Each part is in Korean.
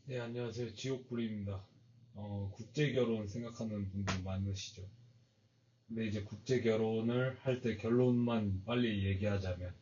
네, 안녕하세요. 지옥불입니다. 국제결혼 생각하는 분들 많으시죠? 근데 이제 국제결혼을 할 때 결론만 빨리 얘기하자면,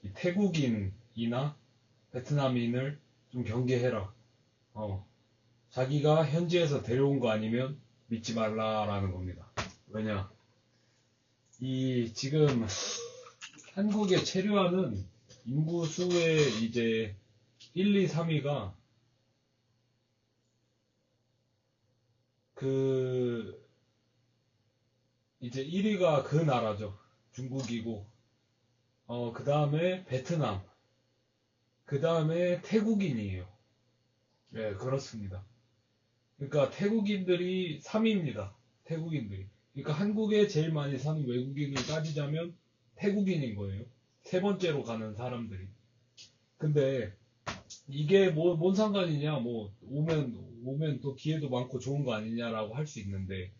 이 태국인이나 베트남인을 좀 경계해라. 어, 자기가 현지에서 데려온 거 아니면 믿지 말라라는 겁니다. 왜냐? 이 지금 한국에 체류하는 인구 수의 이제 1, 2, 3위가 그 이제 1위가 그 나라죠. 중국이고, 그 다음에 베트남, 그 다음에 태국인이에요. 네, 그렇습니다. 그러니까 태국인들이 3위입니다. 태국인들이. 그러니까 한국에 제일 많이 사는 외국인을 따지자면 태국인인 거예요. 세 번째로 가는 사람들이. 근데 이게 뭔 상관이냐, 뭐, 오면 또 기회도 많고 좋은 거 아니냐라고 할 수 있는데,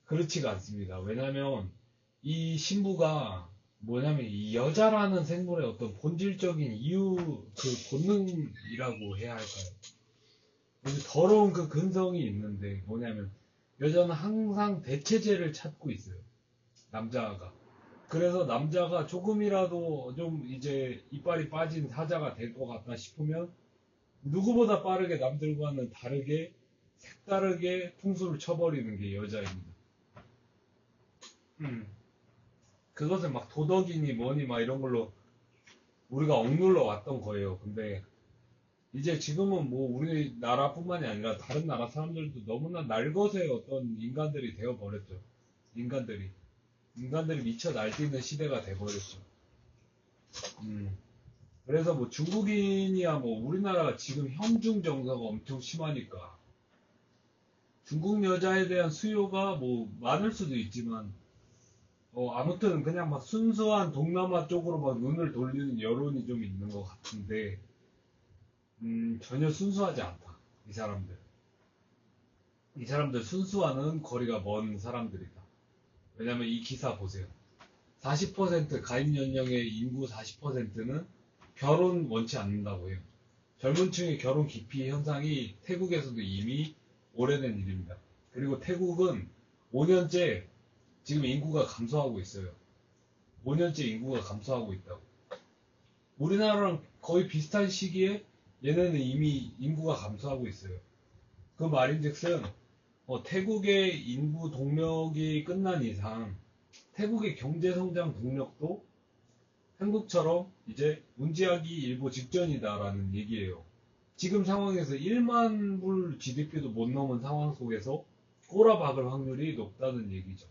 그렇지가 않습니다. 왜냐면, 이 신부가 뭐냐면, 이 여자라는 생물의 어떤 본질적인 본능이라고 해야 할까요? 아주 더러운 그 근성이 있는데, 뭐냐면, 여자는 항상 대체제를 찾고 있어요. 남자가. 그래서 남자가 조금이라도 좀 이제 이빨이 빠진 사자가 될 것 같다 싶으면, 누구보다 빠르게 남들과는 다르게 색다르게 풍수를 쳐버리는 게 여자입니다. 음. 그것을 막 도덕이니 뭐니 막 이런 걸로 우리가 억눌러 왔던 거예요. 근데 이제 지금은 뭐 우리나라뿐만이 아니라 다른 나라 사람들도 너무나 날것의 어떤 인간들이 되어버렸죠. 인간들이. 인간들이 미쳐 날뛰는 시대가 돼버렸죠. 음. 그래서 뭐 중국인이야 뭐 우리나라가 지금 현중 정서가 엄청 심하니까 중국 여자에 대한 수요가 뭐 많을 수도 있지만 아무튼 그냥 막 순수한 동남아 쪽으로 막 눈을 돌리는 여론이 좀 있는 것 같은데 전혀 순수하지 않다. 이 사람들. 이 사람들 순수와는 거리가 먼 사람들이다. 왜냐면 이 기사 보세요. 40% 가입 연령의 인구 40%는 결혼 원치 않는다고 해요. 젊은 층의 결혼 기피 현상이 태국에서도 이미 오래된 일입니다. 그리고 태국은 5년째 지금 인구가 감소하고 있어요. 5년째 인구가 감소하고 있다고. 우리나라랑 거의 비슷한 시기에 얘네는 이미 인구가 감소하고 있어요. 그 말인즉슨 태국의 인구 동력이 끝난 이상 태국의 경제 성장 동력도 한국처럼 이제 문제하기 일보 직전이다라는 얘기예요. 지금 상황에서 1만 불 GDP도 못 넘은 상황 속에서 꼬라박을 확률이 높다는 얘기죠.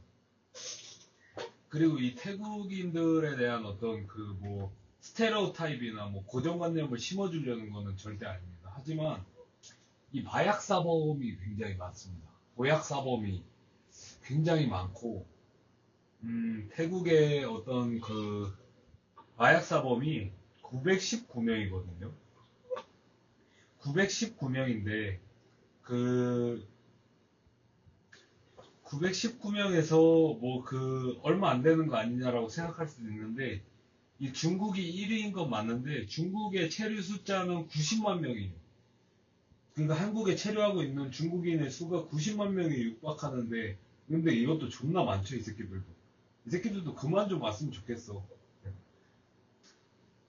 그리고 이 태국인들에 대한 어떤 그 뭐 스테레오타입이나 뭐 고정관념을 심어주려는 거는 절대 아닙니다. 하지만 이 마약 사범이 굉장히 많습니다. 보약 사범이 굉장히 많고 태국의 어떤 그 마약 사범이 919명이거든요. 919명인데 그 919명에서 뭐 그 얼마 안 되는 거 아니냐라고 생각할 수도 있는데 이 중국이 1위인 건 맞는데 중국의 체류 숫자는 90만 명이에요. 그러니까 한국에 체류하고 있는 중국인의 수가 90만 명에 육박하는데 근데 이것도 존나 많죠 이 새끼들도. 이 새끼들도 그만 좀 왔으면 좋겠어.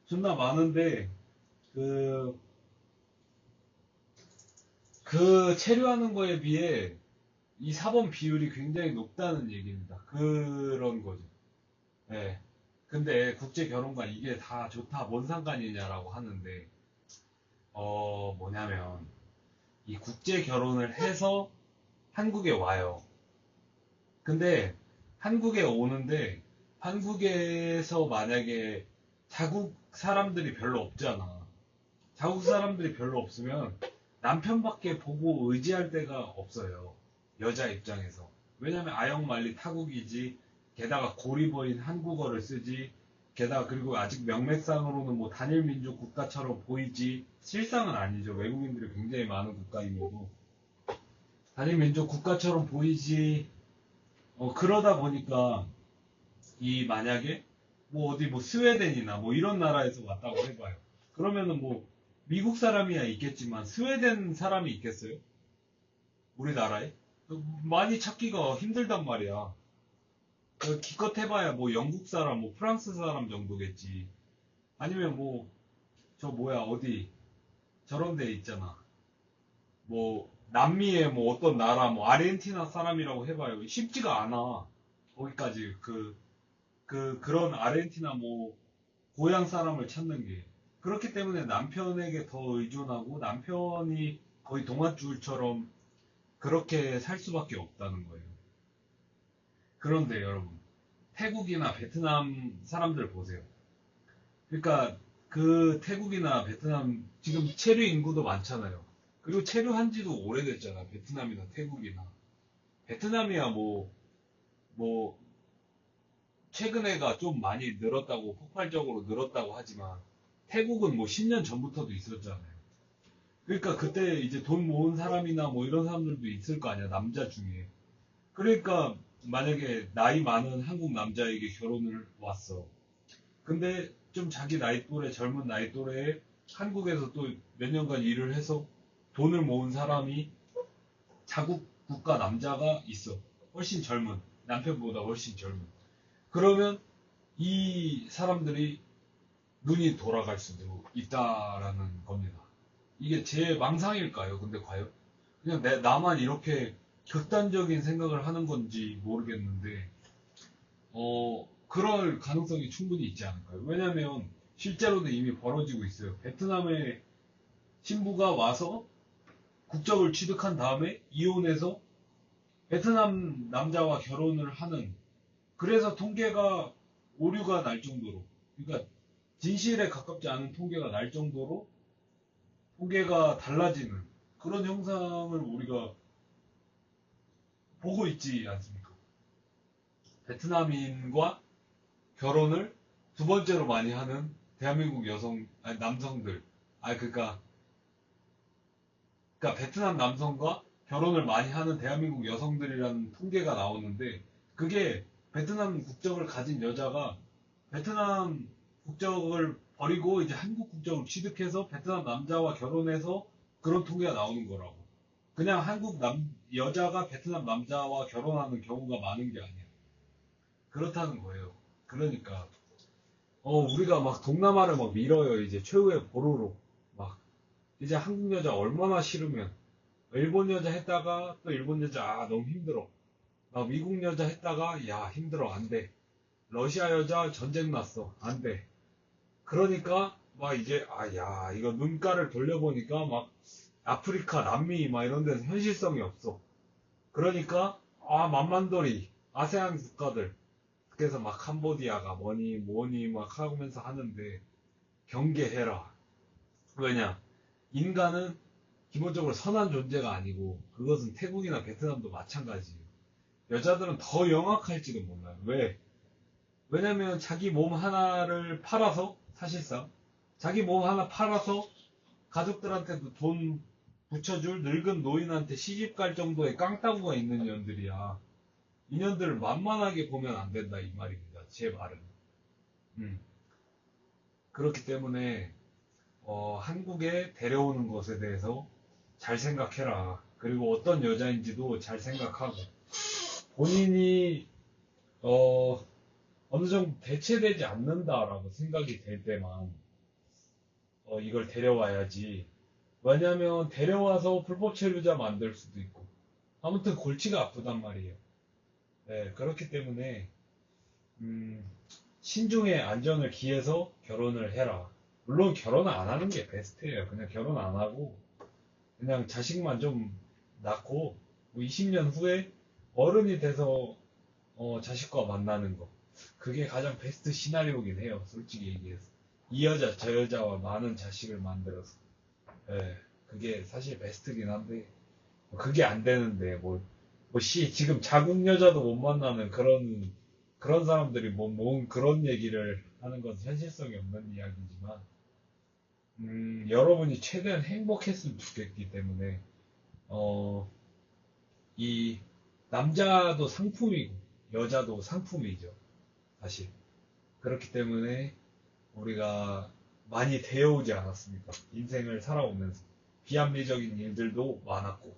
존나 많은데 그, 그 체류하는 거에 비해 이 사범 비율이 굉장히 높다는 얘기입니다. 그런 거죠. 예. 근데 국제 결혼과 이게 다 좋다 뭔 상관이냐라고 하는데 뭐냐면 이 국제 결혼을 해서 한국에 와요. 근데 한국에 오는데 한국에서 만약에 자국 사람들이 별로 없잖아. 자국 사람들이 별로 없으면 남편밖에 보고 의지할 데가 없어요. 여자 입장에서. 왜냐면 아영만리 타국이지. 게다가 고리버린 한국어를 쓰지. 게다가 그리고 아직 명맥상으로는 뭐 단일 민족 국가처럼 보이지. 실상은 아니죠. 외국인들이 굉장히 많은 국가임에도. 단일 민족 국가처럼 보이지. 그러다 보니까 이 만약에 뭐 어디 뭐 스웨덴이나 뭐 이런 나라에서 왔다고 해봐요. 그러면은 뭐 미국 사람이야 있겠지만 스웨덴 사람이 있겠어요? 우리나라에? 많이 찾기가 힘들단 말이야. 기껏 해봐야 뭐 영국 사람, 뭐 프랑스 사람 정도겠지. 아니면 뭐, 저 뭐야, 어디, 저런 데 있잖아. 뭐, 남미의 뭐 어떤 나라, 뭐, 아르헨티나 사람이라고 해봐요. 쉽지가 않아. 거기까지, 그런 아르헨티나 뭐, 고향 사람을 찾는 게. 그렇기 때문에 남편에게 더 의존하고, 남편이 거의 동아줄처럼 그렇게 살 수밖에 없다는 거예요. 그런데 여러분, 태국이나 베트남 사람들 보세요. 그러니까 그 태국이나 베트남 지금 체류 인구도 많잖아요. 그리고 체류한 지도 오래됐잖아. 베트남이나 태국이나. 베트남이야 뭐 최근에가 좀 많이 늘었다고 폭발적으로 늘었다고 하지만 태국은 뭐 10년 전부터도 있었잖아요. 그러니까 그때 이제 돈 모은 사람이나 뭐 이런 사람들도 있을 거 아니야. 남자 중에. 그러니까 만약에 나이 많은 한국 남자에게 결혼을 왔어. 근데 좀 자기 나이 또래, 젊은 나이 또래에 한국에서 또 몇 년간 일을 해서 돈을 모은 사람이 자국 국가 남자가 있어. 훨씬 젊은. 남편보다 훨씬 젊은. 그러면 이 사람들이 눈이 돌아갈 수도 있다라는 겁니다. 이게 제 망상일까요? 근데 과연? 그냥 나만 이렇게 극단적인 생각을 하는 건지 모르겠는데, 그럴 가능성이 충분히 있지 않을까요? 왜냐면 실제로도 이미 벌어지고 있어요. 베트남의 신부가 와서 국적을 취득한 다음에 이혼해서 베트남 남자와 결혼을 하는, 그래서 통계가 오류가 날 정도로, 그러니까 진실에 가깝지 않은 통계가 날 정도로 통계가 달라지는 그런 형상을 우리가 보고 있지 않습니까? 베트남인과 결혼을 두 번째로 많이 하는 대한민국 아니, 남성들. 그러니까 베트남 남성과 결혼을 많이 하는 대한민국 여성들이라는 통계가 나오는데, 그게 베트남 국적을 가진 여자가 베트남 국적을 버리고 이제 한국 국적을 취득해서 베트남 남자와 결혼해서 그런 통계가 나오는 거라고. 그냥 여자가 베트남 남자와 결혼하는 경우가 많은 게 아니야. 그렇다는 거예요. 그러니까 우리가 막 동남아를 막 밀어요. 이제 최후의 보루로. 막 이제 한국 여자 얼마나 싫으면 일본 여자 했다가 또 일본 여자 너무 힘들어. 막 미국 여자 했다가 야 힘들어 안 돼. 러시아 여자 전쟁 났어 안 돼. 그러니까 막 이제 야 이거 눈가를 돌려보니까 막 아프리카 남미 막 이런 데서 현실성이 없어. 그러니까 만만돌이 아세안 국가들, 그래서 막 캄보디아가 뭐니 뭐니 막 하면서 하는데 경계해라. 왜냐? 인간은 기본적으로 선한 존재가 아니고 그것은 태국이나 베트남도 마찬가지예요. 여자들은 더 영악할지도 몰라요. 왜? 왜냐면 자기 몸 하나를 팔아서 사실상 자기 몸 하나 팔아서 가족들한테도 돈 붙여줄 늙은 노인한테 시집 갈 정도의 깡따구가 있는 년들이야. 인연들을 만만하게 보면 안 된다 이 말입니다. 제 말은. 음. 그렇기 때문에 한국에 데려오는 것에 대해서 잘 생각해라. 그리고 어떤 여자인지도 잘 생각하고 본인이 어, 어느 정도 대체되지 않는다라고 생각이 될 때만 이걸 데려와야지. 왜냐면 데려와서 불법 체류자 만들 수도 있고 아무튼 골치가 아프단 말이에요. 네, 그렇기 때문에 음, 신중의 안전을 기해서 결혼을 해라. 물론 결혼 안 하는 게 베스트예요. 그냥 결혼 안 하고 그냥 자식만 좀 낳고 뭐 20년 후에 어른이 돼서 자식과 만나는 거. 그게 가장 베스트 시나리오긴 해요. 솔직히 얘기해서. 이 여자 저 여자와 많은 자식을 만들어서. 예, 그게 사실 베스트긴 한데 그게 안 되는데 지금 자국 여자도 못 만나는 그런 사람들이 그런 얘기를 하는 건 현실성이 없는 이야기지만, 여러분이 최대한 행복했으면 좋겠기 때문에, 이, 남자도 상품이고, 여자도 상품이죠. 사실. 그렇기 때문에, 우리가 많이 되어오지 않았습니까? 인생을 살아오면서. 비합리적인 일들도 많았고.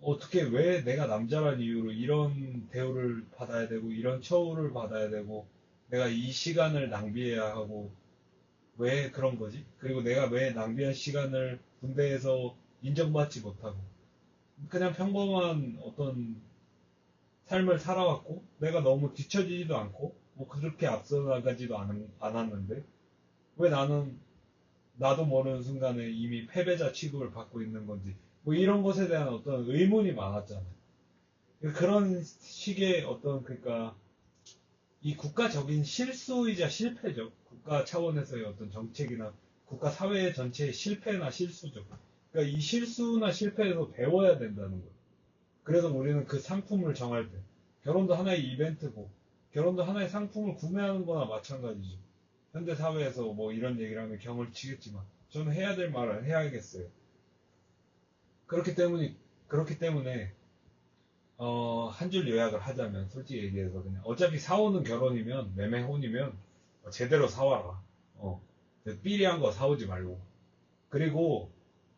어떻게 왜 내가 남자란 이유로 이런 대우를 받아야 되고, 이런 처우를 받아야 되고, 내가 이 시간을 낭비해야 하고, 왜 그런 거지? 그리고 내가 왜 낭비한 시간을 군대에서 인정받지 못하고, 그냥 평범한 어떤 삶을 살아왔고, 내가 너무 뒤처지지도 않고, 뭐 그렇게 앞서 나가지도 않았는데, 왜 나는 나도 모르는 순간에 이미 패배자 취급을 받고 있는 건지, 뭐 이런 것에 대한 어떤 의문이 많았잖아요. 그런 식의 어떤, 그러니까, 이 국가적인 실수이자 실패죠. 국가 차원에서의 어떤 정책이나 국가 사회 전체의 실패나 실수죠. 그러니까 이 실수나 실패에서 배워야 된다는 거예요. 그래서 우리는 그 상품을 정할 때, 결혼도 하나의 이벤트고, 결혼도 하나의 상품을 구매하는 거나 마찬가지죠. 현대 사회에서 뭐 이런 얘기를 하면 경을 치겠지만, 저는 해야 될 말을 해야겠어요. 그렇기 때문에, 그렇기 때문에, 한 줄 요약을 하자면, 솔직히 얘기해서 그냥, 어차피 사오는 결혼이면, 매매혼이면, 제대로 사와라. 삐리한 거 사오지 말고. 그리고,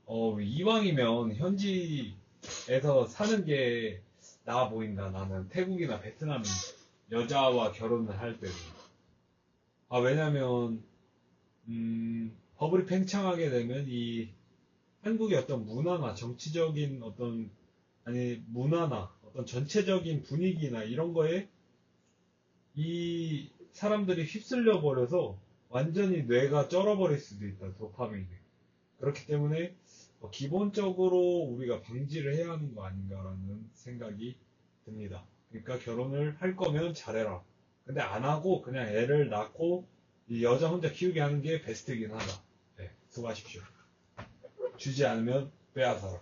이왕이면 현지에서 사는 게 나아 보인다. 나는 태국이나 베트남 여자와 결혼을 할 때는. 왜냐면, 버블이 팽창하게 되면 이 한국의 어떤 문화나 정치적인 어떤, 아니, 문화나 어떤 전체적인 분위기나 이런 거에 이 사람들이 휩쓸려 버려서 완전히 뇌가 쩔어버릴 수도 있다, 도파민이. 그렇기 때문에 기본적으로 우리가 방지를 해야 하는 거 아닌가라는 생각이 듭니다. 그러니까 결혼을 할 거면 잘해라. 근데 안 하고 그냥 애를 낳고 이 여자 혼자 키우게 하는 게 베스트긴 하다. 네, 수고하십시오. 주지 않으면 빼앗아라.